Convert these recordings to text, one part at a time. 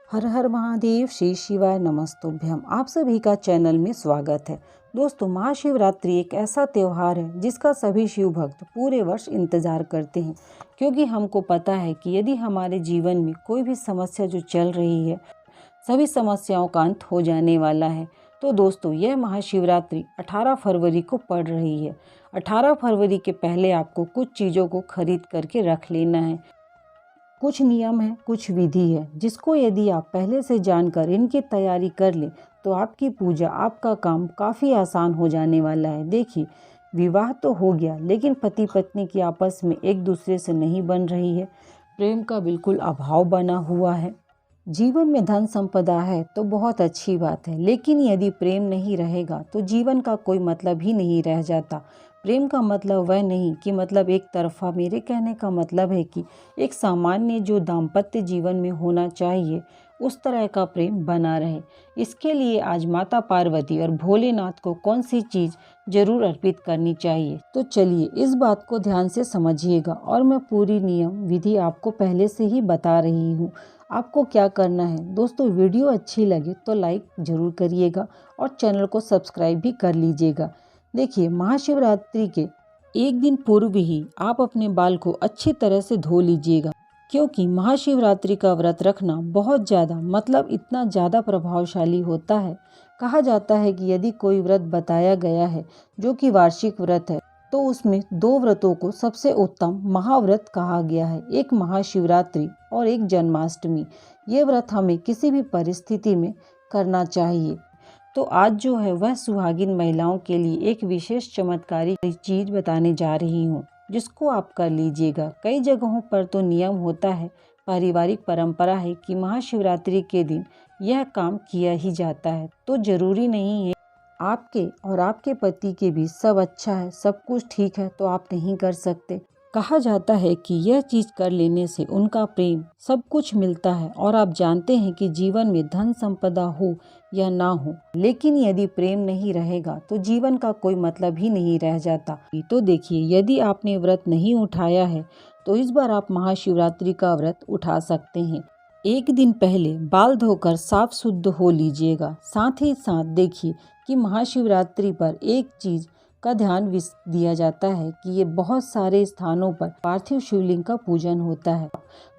हर हर महादेव, श्री शिवाय नमस्तुभ्यम। आप सभी का चैनल में स्वागत है। दोस्तों, महाशिवरात्रि एक ऐसा त्यौहार है जिसका सभी शिव भक्त पूरे वर्ष इंतजार करते हैं, क्योंकि हमको पता है कि यदि हमारे जीवन में कोई भी समस्या जो चल रही है, सभी समस्याओं का अंत हो जाने वाला है। तो दोस्तों, यह महाशिवरात्रि 18 फरवरी को पड़ रही है। 18 फरवरी के पहले आपको कुछ चीज़ों को खरीद करके रख लेना है। कुछ नियम है, कुछ विधि है, जिसको यदि आप पहले से जानकर इनकी तैयारी कर लें तो आपकी पूजा, आपका काम काफ़ी आसान हो जाने वाला है। देखिए, विवाह तो हो गया, लेकिन पति पत्नी की आपस में एक दूसरे से नहीं बन रही है, प्रेम का बिल्कुल अभाव बना हुआ है। जीवन में धन संपदा है तो बहुत अच्छी बात है, लेकिन यदि प्रेम नहीं रहेगा तो जीवन का कोई मतलब ही नहीं रह जाता। प्रेम का मतलब वह नहीं कि मतलब एक तरफा, मेरे कहने का मतलब है कि एक सामान्य जो दाम्पत्य जीवन में होना चाहिए उस तरह का प्रेम बना रहे। इसके लिए आज माता पार्वती और भोलेनाथ को कौन सी चीज़ जरूर अर्पित करनी चाहिए, तो चलिए इस बात को ध्यान से समझिएगा और मैं पूरी नियम विधि आपको पहले से ही बता रही हूँ। आपको क्या करना है दोस्तों, वीडियो अच्छी लगे तो लाइक जरूर करिएगा और चैनल को सब्सक्राइब भी कर लीजिएगा। देखिए, महाशिवरात्रि के एक दिन पूर्व ही आप अपने बाल को अच्छी तरह से धो लीजिएगा, क्योंकि महाशिवरात्रि का व्रत रखना बहुत ज़्यादा इतना ज़्यादा प्रभावशाली होता है। कहा जाता है कि यदि कोई व्रत बताया गया है जो कि वार्षिक व्रत है, तो उसमें दो व्रतों को सबसे उत्तम महाव्रत कहा गया है, एक महाशिवरात्रि और एक जन्माष्टमी। ये व्रत हमें किसी भी परिस्थिति में करना चाहिए। तो आज जो है वह सुहागिन महिलाओं के लिए एक विशेष चमत्कारी चीज बताने जा रही हूँ, जिसको आप कर लीजिएगा। कई जगहों पर तो नियम होता है, पारिवारिक परंपरा है कि महाशिवरात्रि के दिन यह काम किया ही जाता है। तो जरूरी नहीं है आपके और आपके पति के भी सब अच्छा है, सब कुछ ठीक है तो आप नहीं कर सकते। कहा जाता है कि यह चीज कर लेने से उनका प्रेम सब कुछ मिलता है, और आप जानते हैं कि जीवन में धन संपदा हो या ना हो, लेकिन यदि प्रेम नहीं रहेगा तो जीवन का कोई मतलब ही नहीं रह जाता। तो देखिए, यदि आपने व्रत नहीं उठाया है तो इस बार आप महाशिवरात्रि का व्रत उठा सकते हैं। एक दिन पहले बाल धोकर साफ शुद्ध हो लीजिएगा। साथ ही साथ देखिए कि महाशिवरात्रि पर एक चीज का ध्यान दिया जाता है कि ये बहुत सारे स्थानों पर पार्थिव शिवलिंग का पूजन होता है।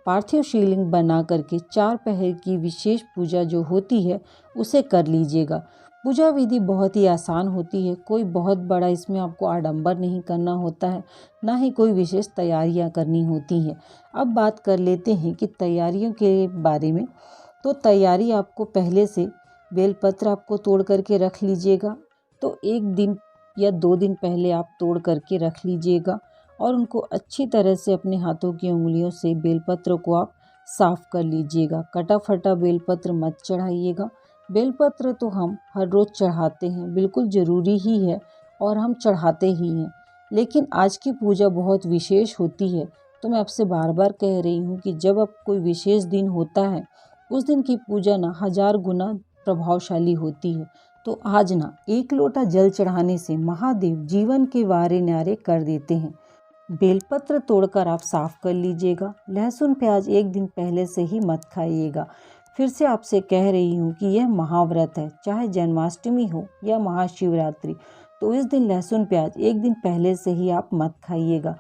पार्थिव शिवलिंग बना करके 4 पहर की विशेष पूजा जो होती है उसे कर लीजिएगा। पूजा विधि बहुत ही आसान होती है, कोई बहुत बड़ा इसमें आपको आडंबर नहीं करना होता है, ना ही कोई विशेष तैयारियां करनी होती हैं। अब बात कर लेते हैं कि तैयारियों के बारे में। तो तैयारी आपको पहले से बेलपत्र आपको तोड़ करके रख लीजिएगा। तो एक दिन या 2 दिन पहले आप तोड़ करके रख लीजिएगा और उनको अच्छी तरह से अपने हाथों की उंगलियों से बेलपत्र को आप साफ कर लीजिएगा। कटा फटा बेलपत्र मत चढ़ाइएगा। बेलपत्र तो हम हर रोज चढ़ाते हैं, बिल्कुल ज़रूरी ही है और हम चढ़ाते ही हैं, लेकिन आज की पूजा बहुत विशेष होती है। तो मैं आपसे बार बार कह रही हूँ कि जब अब कोई विशेष दिन होता है, उस दिन की पूजा ना 1000 गुना प्रभावशाली होती है। तो आज ना 1 लोटा जल चढ़ाने से महादेव जीवन के वारे न्यारे कर देते हैं। बेलपत्र तोड़कर आप साफ कर लीजिएगा। लहसुन प्याज एक दिन पहले से ही मत खाइएगा। फिर से आपसे कह रही हूँ कि यह महाव्रत है, चाहे जन्माष्टमी हो या महाशिवरात्रि, तो इस दिन लहसुन प्याज एक दिन पहले से ही आप मत खाइएगा।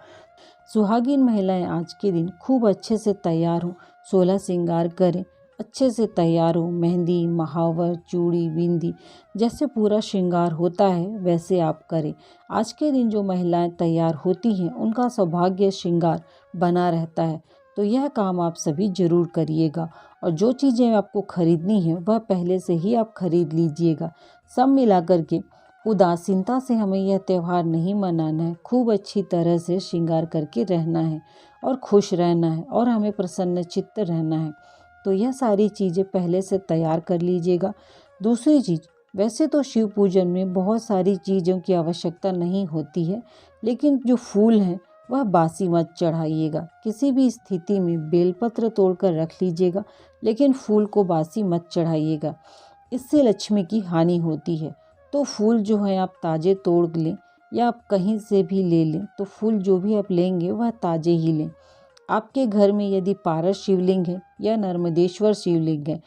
सुहागिन महिलाएं आज के दिन खूब अच्छे से तैयार हो, 16 श्रृंगार करें, अच्छे से तैयार हो, मेहंदी, महावर, चूड़ी, बिंदी, जैसे पूरा श्रृंगार होता है वैसे आप करें। आज के दिन जो महिलाएं तैयार होती हैं उनका सौभाग्य श्रृंगार बना रहता है। तो यह काम आप सभी जरूर करिएगा, और जो चीज़ें आपको खरीदनी है वह पहले से ही आप खरीद लीजिएगा। सब मिला करके उदासीनता से हमें यह त्यौहार नहीं मनाना है, खूब अच्छी तरह से श्रृंगार करके रहना है और खुश रहना है और हमें प्रसन्नचित्त रहना है। तो यह सारी चीज़ें पहले से तैयार कर लीजिएगा। दूसरी चीज़, वैसे तो शिव पूजन में बहुत सारी चीज़ों की आवश्यकता नहीं होती है, लेकिन जो फूल हैं वह बासी मत चढ़ाइएगा। किसी भी स्थिति में बेलपत्र तोड़कर रख लीजिएगा, लेकिन फूल को बासी मत चढ़ाइएगा, इससे लक्ष्मी की हानि होती है। तो फूल जो है आप ताज़े तोड़ लें या आप कहीं से भी ले लें, तो फूल जो भी आप लेंगे वह ताज़े ही लें। आपके घर में यदि पारस शिवलिंग है या नर्मदेश्वर शिवलिंग है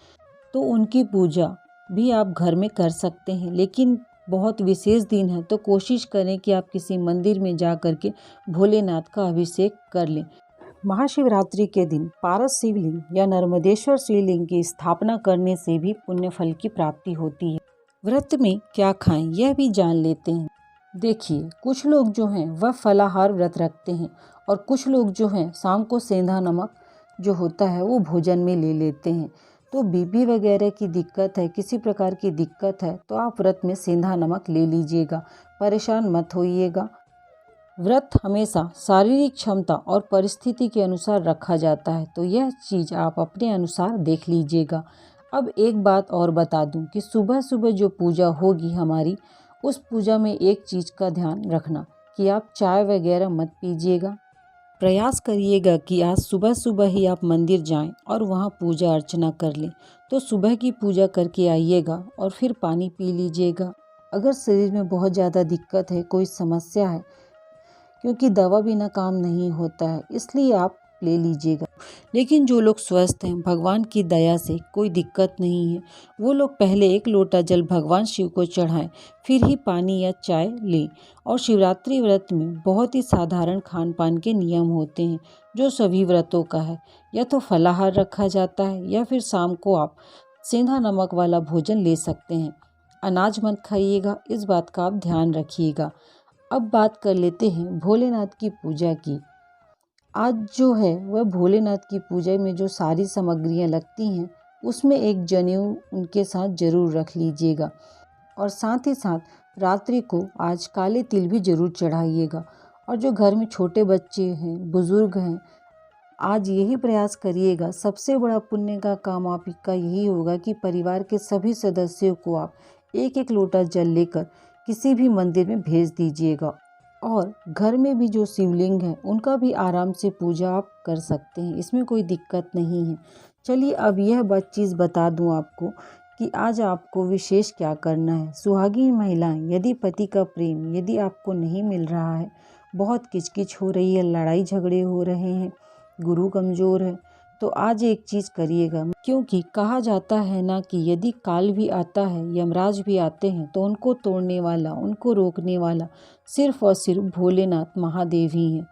तो उनकी पूजा भी आप घर में कर सकते हैं, लेकिन बहुत विशेष दिन है तो कोशिश करें कि आप किसी मंदिर में जा कर के भोलेनाथ का अभिषेक कर लें। महाशिवरात्रि के दिन पारस शिवलिंग या नर्मदेश्वर शिवलिंग की स्थापना करने से भी पुण्य फल की प्राप्ति होती है। व्रत में क्या खाएं यह भी जान लेते हैं। देखिए, कुछ लोग जो हैं वह फलाहार व्रत रखते हैं और कुछ लोग जो हैं शाम को सेंधा नमक जो होता है वो भोजन में ले लेते हैं। तो बीपी वगैरह की दिक्कत है, किसी प्रकार की दिक्कत है तो आप व्रत में सेंधा नमक ले लीजिएगा, परेशान मत होइएगा। व्रत हमेशा शारीरिक क्षमता और परिस्थिति के अनुसार रखा जाता है, तो यह चीज़ आप अपने अनुसार देख लीजिएगा। अब एक बात और बता दूं कि सुबह सुबह जो पूजा होगी हमारी, उस पूजा में एक चीज़ का ध्यान रखना कि आप चाय वगैरह मत पीजिएगा। प्रयास करिएगा कि आज सुबह सुबह ही आप मंदिर जाएं और वहां पूजा अर्चना कर लें। तो सुबह की पूजा करके आइएगा और फिर पानी पी लीजिएगा। अगर शरीर में बहुत ज़्यादा दिक्कत है, कोई समस्या है, क्योंकि दवा बिना काम नहीं होता है, इसलिए आप ले लीजिएगा। लेकिन जो लोग स्वस्थ हैं, भगवान की दया से कोई दिक्कत नहीं है, वो लोग पहले एक लोटा जल भगवान शिव को चढ़ाएं, फिर ही पानी या चाय लें। और शिवरात्रि व्रत में बहुत ही साधारण खान पान के नियम होते हैं जो सभी व्रतों का है। या तो फलाहार रखा जाता है या फिर शाम को आप सेंधा नमक वाला भोजन ले सकते हैं। अनाज मत खाइएगा, इस बात का आप ध्यान रखिएगा। अब बात कर लेते हैं भोलेनाथ की पूजा की। आज जो है वह भोलेनाथ की पूजा में जो सारी सामग्रियां लगती हैं उसमें एक जनेऊ उनके साथ जरूर रख लीजिएगा और साथ ही साथ रात्रि को आज काले तिल भी जरूर चढ़ाइएगा। और जो घर में छोटे बच्चे हैं, बुजुर्ग हैं, आज यही प्रयास करिएगा। सबसे बड़ा पुण्य का काम आपका यही होगा कि परिवार के सभी सदस्यों को आप एक एक लोटा जल लेकर किसी भी मंदिर में भेज दीजिएगा। और घर में भी जो शिवलिंग है उनका भी आराम से पूजा आप कर सकते हैं, इसमें कोई दिक्कत नहीं है। चलिए अब यह चीज़ बता दूं आपको कि आज आपको विशेष क्या करना है। सुहागिन महिलाएं, यदि पति का प्रेम यदि आपको नहीं मिल रहा है, बहुत किचकिच हो रही है, लड़ाई झगड़े हो रहे हैं, गुरु कमज़ोर है, तो आज एक चीज़ करिएगा। क्योंकि कहा जाता है ना कि यदि काल भी आता है, यमराज भी आते हैं, तो उनको तोड़ने वाला, उनको रोकने वाला सिर्फ और सिर्फ भोलेनाथ महादेव ही हैं।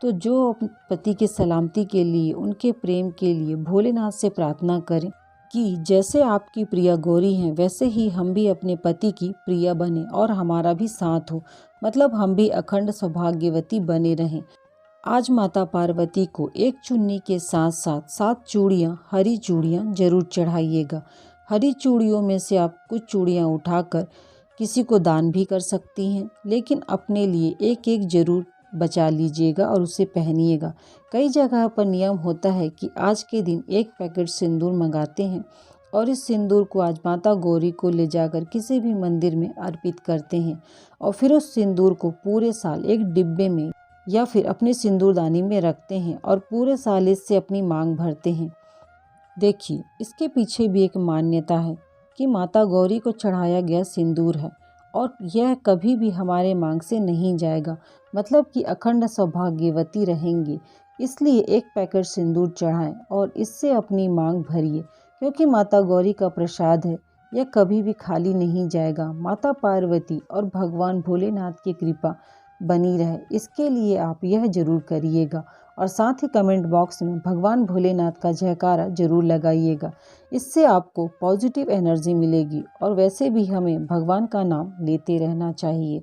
तो जो पति के सलामती के लिए, उनके प्रेम के लिए भोलेनाथ से प्रार्थना करें कि जैसे आपकी प्रिया गौरी हैं वैसे ही हम भी अपने पति की प्रिया बने और हमारा भी साथ हो, मतलब हम भी अखंड सौभाग्यवती बने रहें। आज माता पार्वती को एक चुन्नी के साथ साथ 7 चूड़ियाँ, हरी चूड़ियाँ जरूर चढ़ाइएगा। हरी चूड़ियों में से आप कुछ चूड़ियाँ उठाकर किसी को दान भी कर सकती हैं, लेकिन अपने लिए एक एक जरूर बचा लीजिएगा और उसे पहनिएगा। कई जगह पर नियम होता है कि आज के दिन 1 पैकेट सिंदूर मंगाते हैं और इस सिंदूर को आज माता गौरी को ले जाकर किसी भी मंदिर में अर्पित करते हैं और फिर उस सिंदूर को पूरे साल एक डिब्बे में या फिर अपने सिंदूरदानी में रखते हैं और पूरे साल इससे अपनी मांग भरते हैं। देखिए, इसके पीछे भी एक मान्यता है कि माता गौरी को चढ़ाया गया सिंदूर है और यह कभी भी हमारे मांग से नहीं जाएगा, मतलब कि अखंड सौभाग्यवती रहेंगे। इसलिए 1 पैकेट सिंदूर चढ़ाएं और इससे अपनी मांग भरिए, क्योंकि माता गौरी का प्रसाद है, यह कभी भी खाली नहीं जाएगा। माता पार्वती और भगवान भोलेनाथ की कृपा बनी रहे, इसके लिए आप यह जरूर करिएगा और साथ ही कमेंट बॉक्स में भगवान भोलेनाथ का जयकारा जरूर लगाइएगा। इससे आपको पॉजिटिव एनर्जी मिलेगी और वैसे भी हमें भगवान का नाम लेते रहना चाहिए।